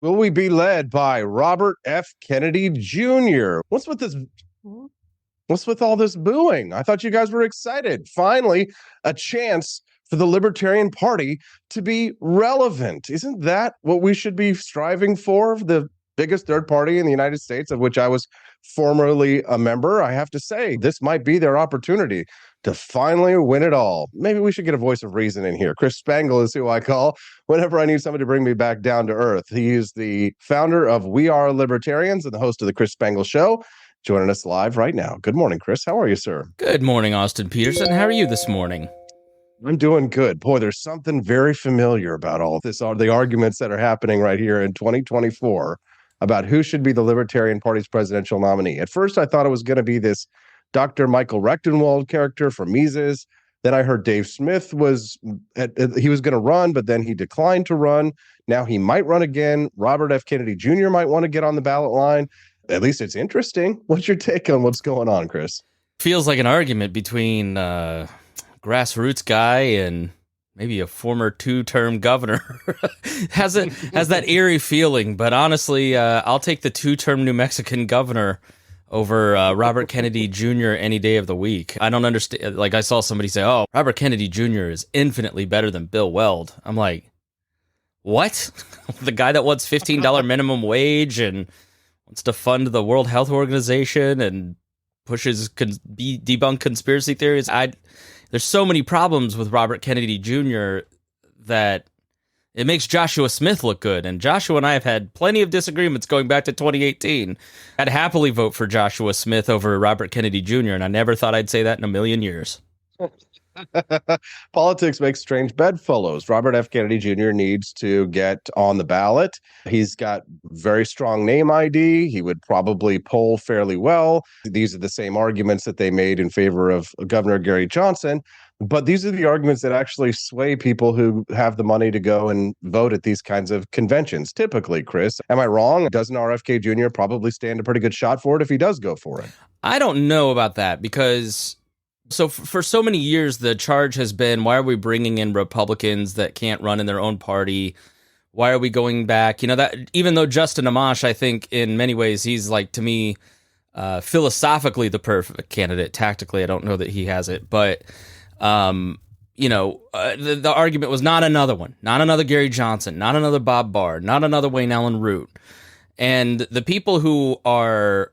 Will we be led by Robert F. Kennedy Jr.? What's with all this booing? I thought you guys were excited. Finally, a chance for the Libertarian Party to be relevant. Isn't that what we should be striving for? The biggest third party in the United States, of which I was formerly a member. I have to say, this might be their opportunity to finally win it all. Maybe we should get a voice of reason in here. Chris Spangle is who I call whenever I need somebody to bring me back down to earth. He is the founder of We Are Libertarians and the host of the Chris Spangle Show, joining us live right now. Good morning, Chris. How are you, sir? Good morning, Austin Peterson. How are you this morning? I'm doing good. Boy, there's something very familiar about all this. Are the arguments that are happening right here in 2024 about who should be the Libertarian Party's presidential nominee. At first, I thought it was going to be this Dr. Michael Rechtenwald character from Mises. Then I heard Dave Smith he was going to run, but then he declined to run. Now he might run again. Robert F. Kennedy Jr. might want to get on the ballot line. At least it's interesting. What's your take on what's going on, Chris? Feels like an argument between grassroots guy and maybe a former two-term governor. has that eerie feeling, but honestly, I'll take the two-term New Mexican governor over Robert Kennedy Jr. any day of the week. I don't understand. Like, I saw somebody say, oh, Robert Kennedy Jr. is infinitely better than Bill Weld. I'm like, what? The guy that wants $15 minimum wage and wants to fund the World Health Organization and pushes debunk conspiracy theories. There's so many problems with Robert Kennedy Jr. that it makes Joshua Smith look good. And Joshua and I have had plenty of disagreements going back to 2018. I'd happily vote for Joshua Smith over Robert Kennedy Jr., and I never thought I'd say that in a million years. Politics makes strange bedfellows. Robert F. Kennedy Jr. needs to get on the ballot. He's got very strong name ID. He would probably poll fairly well. These are the same arguments that they made in favor of Governor Gary Johnson. But these are the arguments that actually sway people who have the money to go and vote at these kinds of conventions. Typically, Chris, am I wrong? Doesn't RFK Jr. probably stand a pretty good shot for it if he does go for it? I don't know about that because... So for so many years, the charge has been, why are we bringing in Republicans that can't run in their own party? Why are we going back? You know, that even though Justin Amash, I think in many ways, he's like, to me, philosophically the perfect candidate. Tactically, I don't know that he has it. But, the argument was not another one, not another Gary Johnson, not another Bob Barr, not another Wayne Allen Root. And the people who are,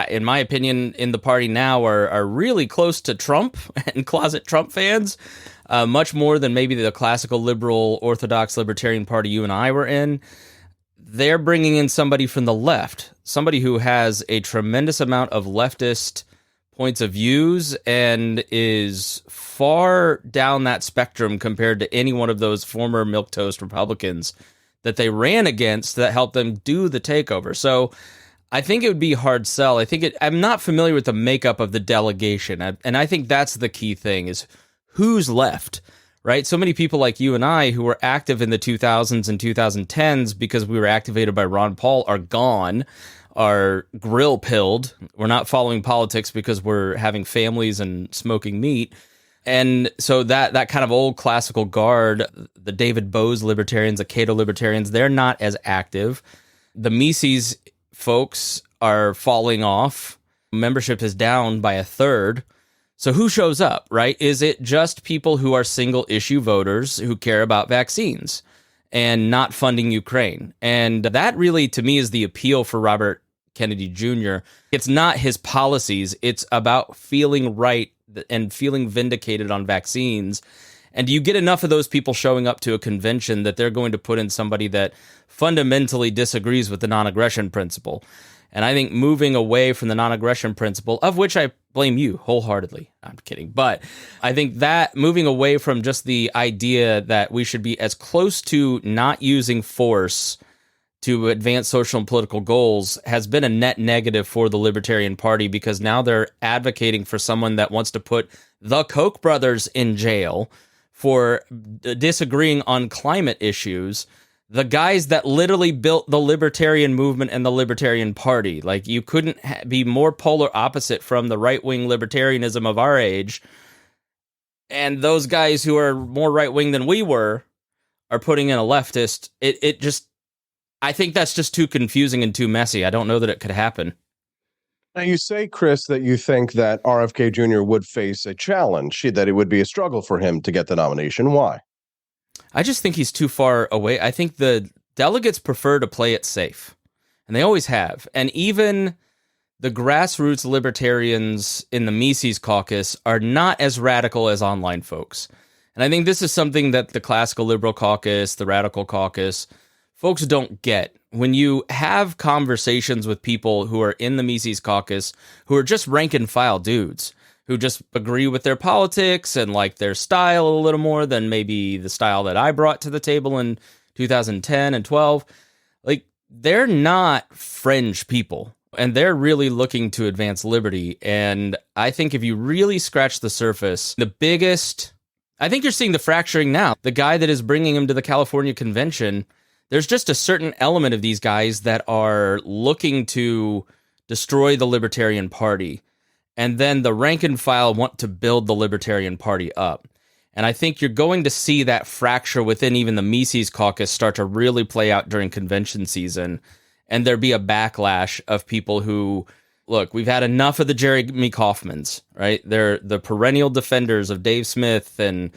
in my opinion, in the party now are really close to Trump and closet Trump fans, much more than maybe the classical liberal, orthodox Libertarian Party you and I were in. They're bringing in somebody from the left, somebody who has a tremendous amount of leftist points of views and is far down that spectrum compared to any one of those former milquetoast Republicans that they ran against that helped them do the takeover. So I think it would be a hard sell. I'm not familiar with the makeup of the delegation, and I think that's the key thing is who's left, right? So many people like you and I who were active in the 2000s and 2010s because we were activated by Ron Paul are gone, are grill-pilled. We're not following politics because we're having families and smoking meat. And so that kind of old classical guard, the David Bose Libertarians, the Cato Libertarians, they're not as active. The Mises folks are falling off. Membership is down by a third. So who shows up, right? Is it just people who are single issue voters who care about vaccines and not funding Ukraine? And that really, to me, is the appeal for Robert Kennedy Jr. It's not his policies. It's about feeling right and feeling vindicated on vaccines. And do you get enough of those people showing up to a convention that they're going to put in somebody that fundamentally disagrees with the non-aggression principle? And I think moving away from the non-aggression principle, of which I blame you wholeheartedly. I'm kidding. But I think that moving away from just the idea that we should be as close to not using force to advance social and political goals has been a net negative for the Libertarian Party, because now they're advocating for someone that wants to put the Koch brothers in jail for disagreeing on climate issues, the guys that literally built the Libertarian movement and the Libertarian Party. Like, you couldn't be more polar opposite from the right-wing libertarianism of our age, and those guys who are more right-wing than we were are putting in a leftist. It just, I think that's just too confusing and too messy. I don't know that it could happen. Now, you say, Chris, that you think that RFK Jr. would face a challenge, that it would be a struggle for him to get the nomination. Why? I just think he's too far away. I think the delegates prefer to play it safe, and they always have. And even the grassroots libertarians in the Mises Caucus are not as radical as online folks. And I think this is something that the classical liberal caucus, the radical caucus, folks don't get. When you have conversations with people who are in the Mises Caucus, who are just rank and file dudes, who just agree with their politics and like their style a little more than maybe the style that I brought to the table in 2010 and 12, like they're not fringe people. And they're really looking to advance liberty. And I think if you really scratch the surface, I think you're seeing the fracturing now. The guy that is bringing him to the California convention, there's just a certain element of these guys that are looking to destroy the Libertarian Party. And then the rank and file want to build the Libertarian Party up. And I think you're going to see that fracture within even the Mises Caucus start to really play out during convention season. And there be a backlash of people who, look, we've had enough of the Jeremy Kauffmans, right? They're the perennial defenders of Dave Smith and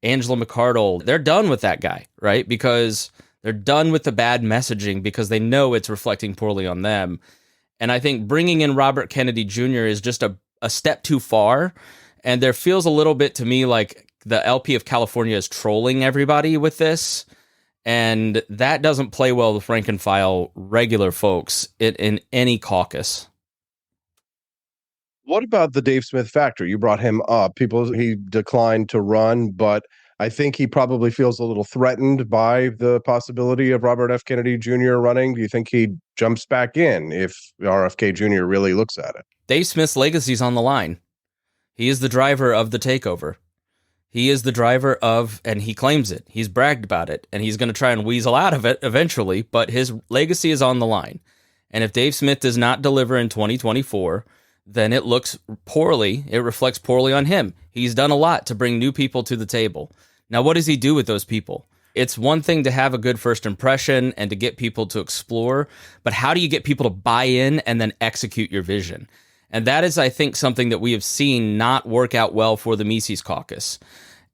Angela McArdle. They're done with that guy, right? Because they're done with the bad messaging because they know it's reflecting poorly on them. And I think bringing in Robert Kennedy Jr. is just a step too far. And there feels a little bit to me like the LP of California is trolling everybody with this. And that doesn't play well with rank and file regular folks in any caucus. What about the Dave Smith factor? You brought him up. He declined to run, but I think he probably feels a little threatened by the possibility of Robert F. Kennedy Jr. running. Do you think he jumps back in if RFK Jr. really looks at it? Dave Smith's legacy's on the line. He is the driver of the takeover. He is the driver of, and he claims it. He's bragged about it, and he's going to try and weasel out of it eventually, but his legacy is on the line. And if Dave Smith does not deliver in 2024, then it looks poorly. It reflects poorly on him. He's done a lot to bring new people to the table. Now, what does he do with those people? It's one thing to have a good first impression and to get people to explore, but how do you get people to buy in and then execute your vision? And that is, I think, something that we have seen not work out well for the Mises Caucus.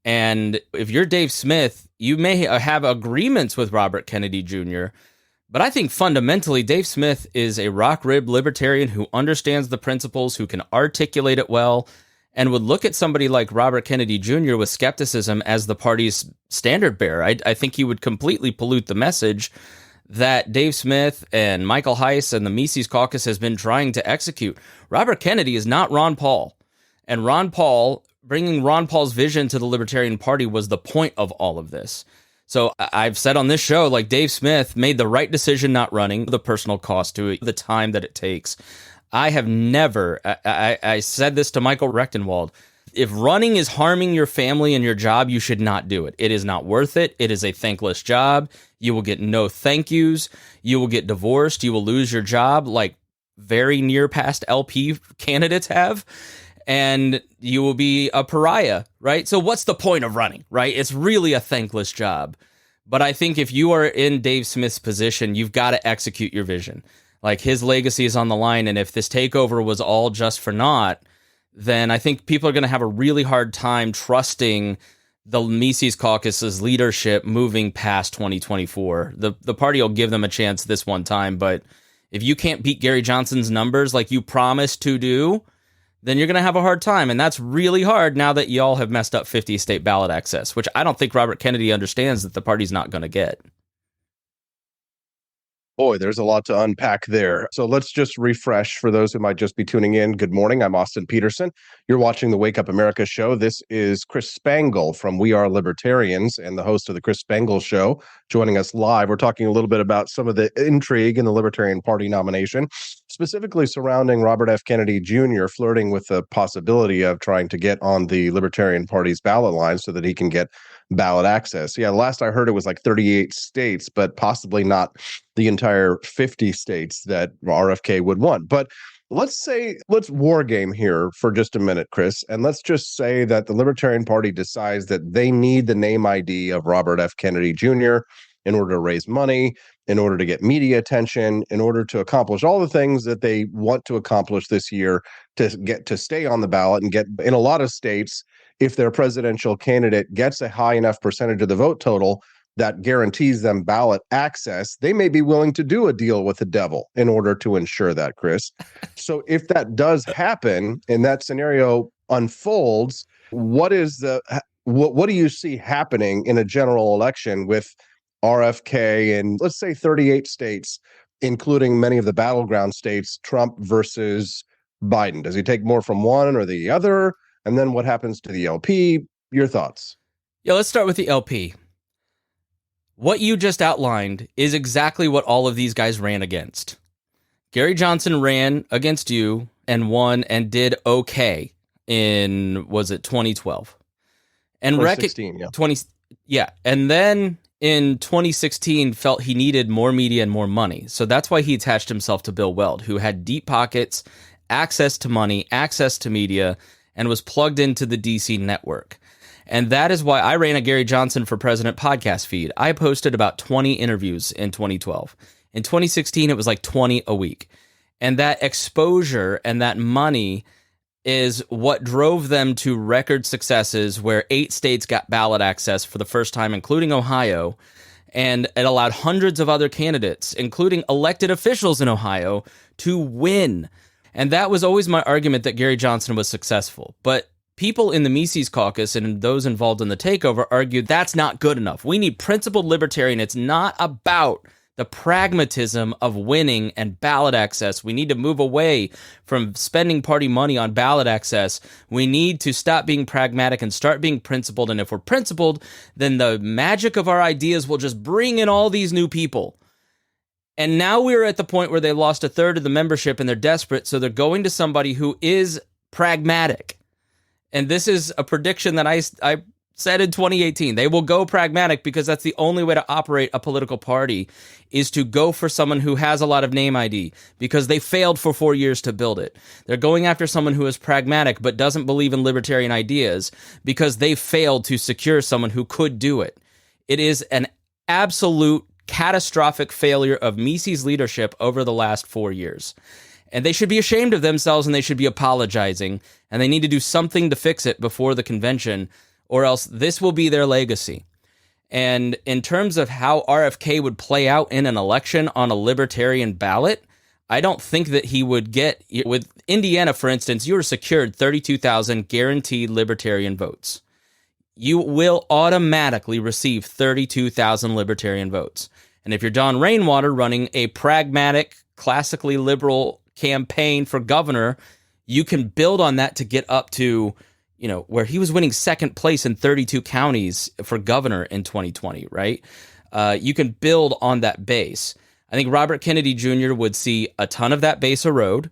And if you're Dave Smith, you may have agreements with Robert Kennedy Jr., but I think fundamentally Dave Smith is a rock-ribbed libertarian who understands the principles, who can articulate it well, and would look at somebody like Robert Kennedy Jr. with skepticism as the party's standard bearer. I think he would completely pollute the message that Dave Smith and Michael Heiss and the Mises Caucus has been trying to execute. Robert Kennedy is not Ron Paul. And bringing Ron Paul's vision to the Libertarian Party was the point of all of this. So I've said on this show, like Dave Smith made the right decision not running, the personal cost to it, the time that it takes. I have never, I said this to Michael Rechtenwald, if running is harming your family and your job, you should not do it. It is not worth it. It is a thankless job. You will get no thank yous. You will get divorced. You will lose your job like very near past LP candidates have. And you will be a pariah, right? So what's the point of running, right? It's really a thankless job. But I think if you are in Dave Smith's position, you've got to execute your vision. Like his legacy is on the line. And if this takeover was all just for naught, then I think people are going to have a really hard time trusting the Mises Caucus's leadership moving past 2024. The party will give them a chance this one time, but if you can't beat Gary Johnson's numbers like you promised to do, then you're going to have a hard time, and that's really hard now that y'all have messed up 50 state ballot access, which I don't think Robert Kennedy understands that the party's not going to get. Boy, there's a lot to unpack there. So let's just refresh for those who might just be tuning in. Good morning. I'm Austin Peterson. You're watching the Wake Up America show. This is Chris Spangle from We Are Libertarians and the host of the Chris Spangle Show joining us live. We're talking a little bit about some of the intrigue in the Libertarian Party nomination, specifically surrounding Robert F. Kennedy Jr. flirting with the possibility of trying to get on the Libertarian Party's ballot line so that he can get ballot access. Yeah, last I heard it was like 38 states, but possibly not the entire 50 states that RFK would want. But let's war game here for just a minute, Chris, and let's just say that the Libertarian Party decides that they need the name ID of Robert F. Kennedy Jr. in order to raise money, in order to get media attention, in order to accomplish all the things that they want to accomplish this year to get to stay on the ballot and get in a lot of states. If their presidential candidate gets a high enough percentage of the vote total that guarantees them ballot access, they may be willing to do a deal with the devil in order to ensure that, Chris. So if that does happen and that scenario unfolds, what do you see happening in a general election with RFK and let's say 38 states, including many of the battleground states, Trump versus Biden? Does he take more from one or the other? And then what happens to the LP? Your thoughts? Yeah, let's start with the LP. What you just outlined is exactly what all of these guys ran against. Gary Johnson ran against you and won and did okay in, was it 2012? And 2016, and then in 2016 felt he needed more media and more money. So that's why he attached himself to Bill Weld, who had deep pockets, access to money, access to media, and was plugged into the DC network. And that is why I ran a Gary Johnson for President podcast feed. I posted about 20 interviews in 2012. In 2016, it was like 20 a week. And that exposure and that money is what drove them to record successes where 8 states got ballot access for the first time, including Ohio. And it allowed hundreds of other candidates, including elected officials in Ohio, to win. And that was always my argument that Gary Johnson was successful. But people in the Mises Caucus and those involved in the takeover argued that's not good enough. We need principled libertarian. It's not about the pragmatism of winning and ballot access. We need to move away from spending party money on ballot access. We need to stop being pragmatic and start being principled. And if we're principled, then the magic of our ideas will just bring in all these new people. And now we're at the point where they lost a third of the membership and they're desperate. So they're going to somebody who is pragmatic. And this is a prediction that I said in 2018. They will go pragmatic because that's the only way to operate a political party, is to go for someone who has a lot of name ID because they failed for 4 years to build it. They're going after someone who is pragmatic but doesn't believe in libertarian ideas because they failed to secure someone who could do it. It is an absolute catastrophic failure of Mises leadership over the last 4 years. And they should be ashamed of themselves and they should be apologizing. And they need to do something to fix it before the convention, or else this will be their legacy. And in terms of how RFK would play out in an election on a libertarian ballot, I don't think that he would get, with Indiana, for instance, you are secured 32,000 guaranteed libertarian votes. You will automatically receive 32,000 libertarian votes. And if you're Don Rainwater running a pragmatic, classically liberal campaign for governor, you can build on that to get up to, where he was winning second place in 32 counties for governor in 2020, right? You can build on that base. I think Robert Kennedy Jr. would see a ton of that base erode.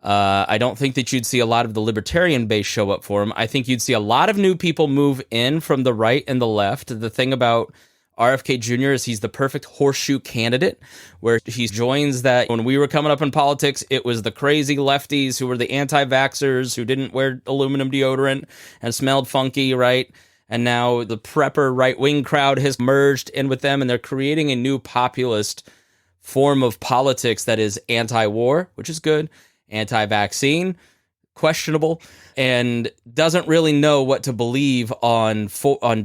I don't think that you'd see a lot of the libertarian base show up for him. I think you'd see a lot of new people move in from the right and the left. The thing about RFK Jr. is he's the perfect horseshoe candidate, where he joins that. When we were coming up in politics, it was the crazy lefties who were the anti-vaxxers who didn't wear aluminum deodorant and smelled funky, right? And now the prepper right-wing crowd has merged in with them, and they're creating a new populist form of politics that is anti-war, which is good, anti-vaccine, questionable, and doesn't really know what to believe on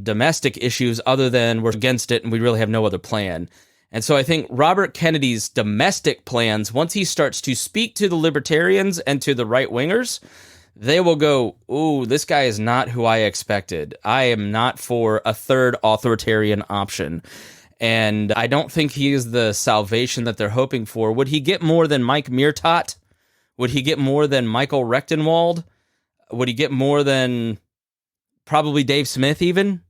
domestic issues other than we're against it and we really have no other plan. And so I think Robert Kennedy's domestic plans, once he starts to speak to the libertarians and to the right-wingers, they will go, ooh, this guy is not who I expected. I am not for a third authoritarian option. And I don't think he is the salvation that they're hoping for. Would he get more than Mike Meertot? Would he get more than Michael Rechtenwald? Would he get more than probably Dave Smith even?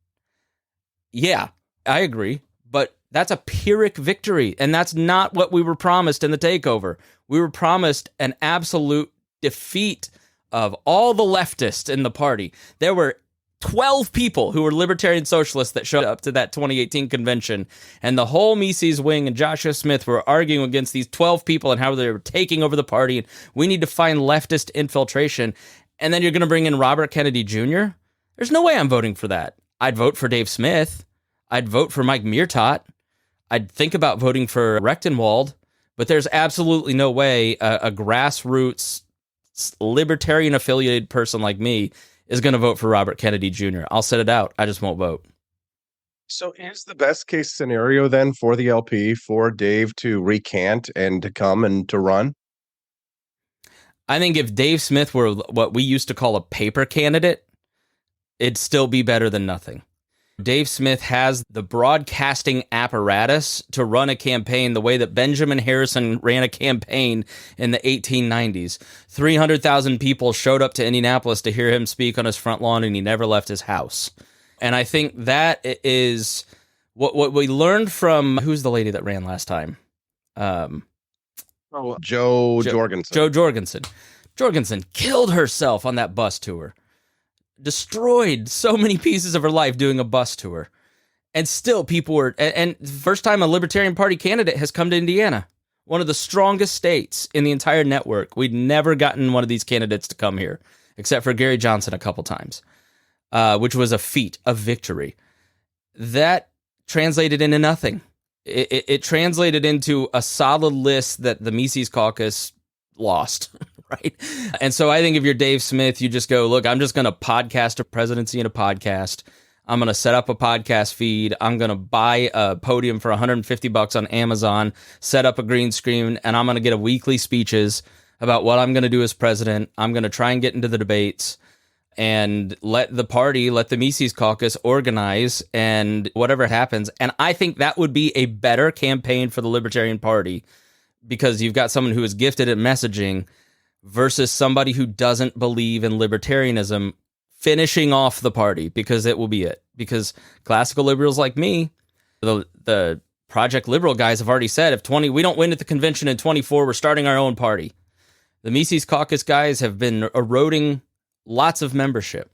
Yeah, I agree. But that's a Pyrrhic victory, and that's not what we were promised in the takeover. We were promised an absolute defeat of all the leftists in the party. There were 12 people who were libertarian socialists that showed up to that 2018 convention, and the whole Mises wing and Joshua Smith were arguing against these 12 people and how they were taking over the party, and we need to find leftist infiltration. And then you're going to bring in Robert Kennedy Jr.? There's no way I'm voting for that. I'd vote for Dave Smith. I'd vote for Mike Meertot. I'd think about voting for Rechtenwald, but there's absolutely no way a grassroots libertarian affiliated person like me is going to vote for Robert Kennedy Jr. I'll set it out. I just won't vote. So is the best case scenario then for the LP for Dave to recant and to come and to run? I think if Dave Smith were what we used to call a paper candidate, it'd still be better than nothing. Dave Smith has the broadcasting apparatus to run a campaign the way that Benjamin Harrison ran a campaign in the 1890s. 300,000 people showed up to Indianapolis to hear him speak on his front lawn, and he never left his house. And I think that is what we learned from, who's the lady that ran last time? Jo Jorgensen. Jo Jorgensen. Jorgensen killed herself on that bus tour. Destroyed so many pieces of her life doing a bus tour. And still people were, and the first time a Libertarian Party candidate has come to Indiana, one of the strongest states in the entire network. We'd never gotten one of these candidates to come here, except for Gary Johnson a couple times, which was a feat, a victory. That translated into nothing. It translated into a solid list that the Mises Caucus lost. Right. And so I think if you're Dave Smith, you just go, look, I'm just going to podcast a presidency in a podcast. I'm going to set up a podcast feed. I'm going to buy a podium for $150 on Amazon, set up a green screen, and I'm going to get a weekly speeches about what I'm going to do as president. I'm going to try and get into the debates and let the Mises Caucus organize, and whatever happens. And I think that would be a better campaign for the Libertarian Party, because you've got someone who is gifted at messaging versus somebody who doesn't believe in libertarianism finishing off the party, because it will be it. Because classical liberals like me, the Project Liberal guys have already said, if we don't win at the convention in 24, we're starting our own party. The Mises Caucus guys have been eroding lots of membership,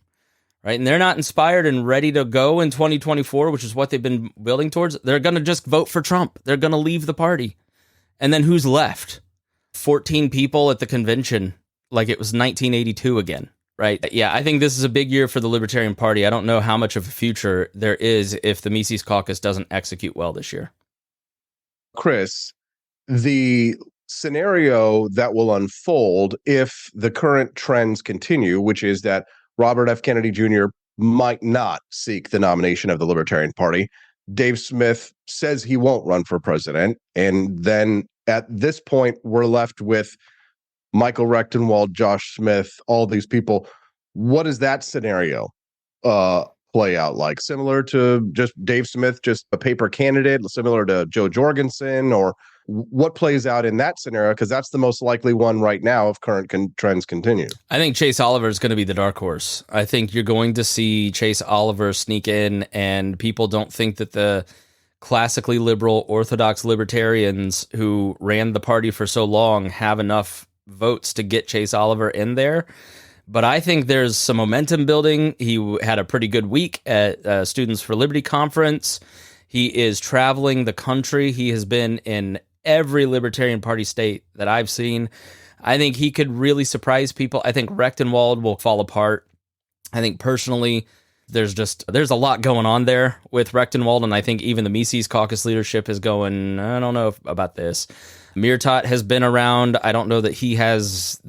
right? And they're not inspired and ready to go in 2024, which is what they've been building towards. They're going to just vote for Trump. They're going to leave the party. And then who's left? 14 people at the convention, like it was 1982 again, right? Yeah, I think this is a big year for the Libertarian Party. I don't know how much of a future there is if the Mises Caucus doesn't execute well this year. Chris, the scenario that will unfold if the current trends continue, which is that Robert F. Kennedy Jr. might not seek the nomination of the Libertarian Party. Dave Smith says he won't run for president. And then at this point, we're left with Michael Rechtenwald, Josh Smith, all these people. What does that scenario play out like? Similar to just Dave Smith, just a paper candidate, similar to Jo Jorgensen, or what plays out in that scenario? Because that's the most likely one right now if current trends continue. I think Chase Oliver is going to be the dark horse. I think you're going to see Chase Oliver sneak in, and people don't think that the classically liberal Orthodox libertarians who ran the party for so long have enough votes to get Chase Oliver in there. But I think there's some momentum building. He had a pretty good week at Students for Liberty conference. He is traveling the country. He has been in every Libertarian Party state that I've seen. I think he could really surprise people. I think Rechtenwald will fall apart. I think personally, there's a lot going on there with Rechtenwald, and I think even the Mises Caucus leadership is going, I don't know about this. Meertot has been around. I don't know that he has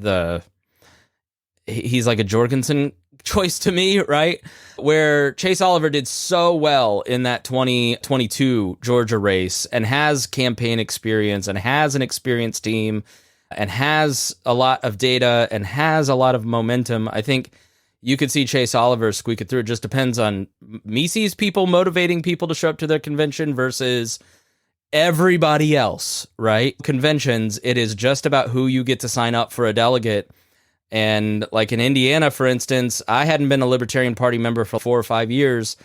he's like a Jorgensen choice to me, right? Where Chase Oliver did so well in that 2022 Georgia race and has campaign experience and has an experienced team and has a lot of data and has a lot of momentum. I think you could see Chase Oliver squeak it through. It just depends on Mises people motivating people to show up to their convention versus everybody else, right? Conventions, it is just about who you get to sign up for a delegate. And like in Indiana, for instance, I hadn't been a Libertarian Party member for 4 or 5 years,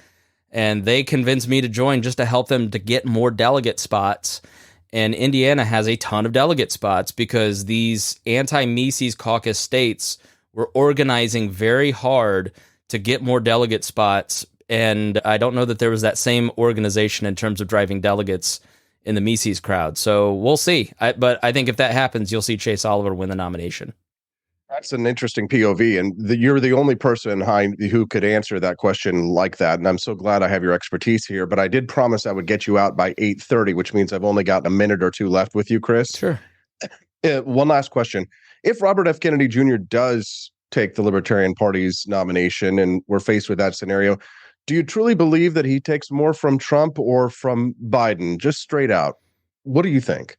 and they convinced me to join just to help them to get more delegate spots. And Indiana has a ton of delegate spots because these anti-Mises Caucus states were organizing very hard to get more delegate spots. And I don't know that there was that same organization in terms of driving delegates in the Mises crowd. So we'll see. But I think if that happens, you'll see Chase Oliver win the nomination. That's an interesting POV, and you're the only person who could answer that question like that. And I'm so glad I have your expertise here. But I did promise I would get you out by 8:30, which means I've only got a minute or two left with you, Chris. Sure. One last question: if Robert F. Kennedy Jr. does take the Libertarian Party's nomination, and we're faced with that scenario, do you truly believe that he takes more from Trump or from Biden? Just straight out, what do you think?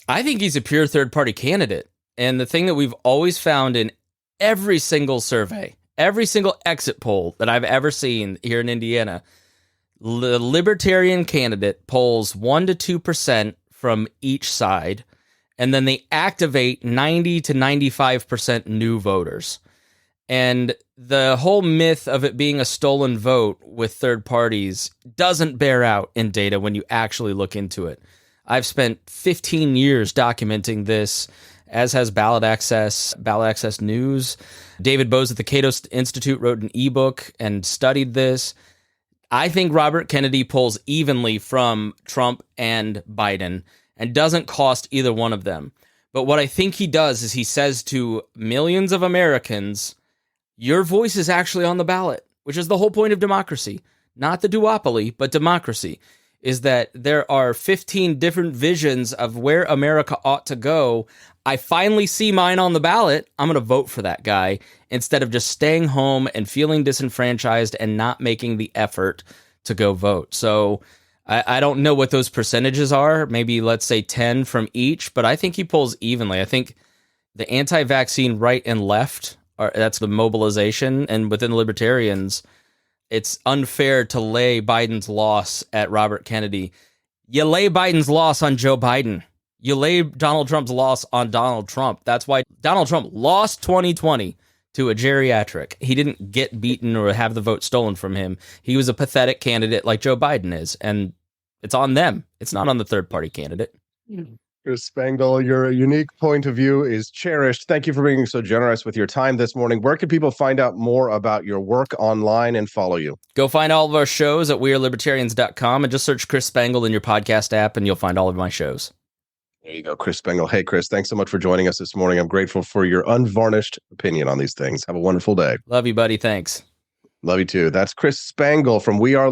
I think he's a pure third-party candidate. And the thing that we've always found in every single survey, every single exit poll that I've ever seen here in Indiana, the Libertarian candidate polls 1% to 2% from each side, and then they activate 90 to 95% new voters. And the whole myth of it being a stolen vote with third parties doesn't bear out in data when you actually look into it. I've spent 15 years documenting this, as has Ballot Access News. David Bose at the Cato Institute wrote an ebook and studied this. I think Robert Kennedy polls evenly from Trump and Biden and doesn't cost either one of them. But what I think he does is he says to millions of Americans, your voice is actually on the ballot, which is the whole point of democracy. Not the duopoly, but democracy. Is that there are 15 different visions of where America ought to go. I finally see mine on the ballot. I'm going to vote for that guy instead of just staying home and feeling disenfranchised and not making the effort to go vote. So I don't know what those percentages are. Maybe let's say 10 from each, but I think he polls evenly. I think the anti-vaccine right and left, that's the mobilization, and within the Libertarians, it's unfair to lay Biden's loss at Robert Kennedy. You lay Biden's loss on Joe Biden. You lay Donald Trump's loss on Donald Trump. That's why Donald Trump lost 2020 to a geriatric. He didn't get beaten or have the vote stolen from him. He was a pathetic candidate like Joe Biden is, and it's on them. It's not on the third-party candidate. Chris Spangle, your unique point of view is cherished. Thank you for being so generous with your time this morning. Where can people find out more about your work online and follow you? Go find all of our shows at wearelibertarians.com and just search Chris Spangle in your podcast app and you'll find all of my shows. There you go, Chris Spangle. Hey, Chris, thanks so much for joining us this morning. I'm grateful for your unvarnished opinion on these things. Have a wonderful day. Love you, buddy. Thanks. Love you too. That's Chris Spangle from We Are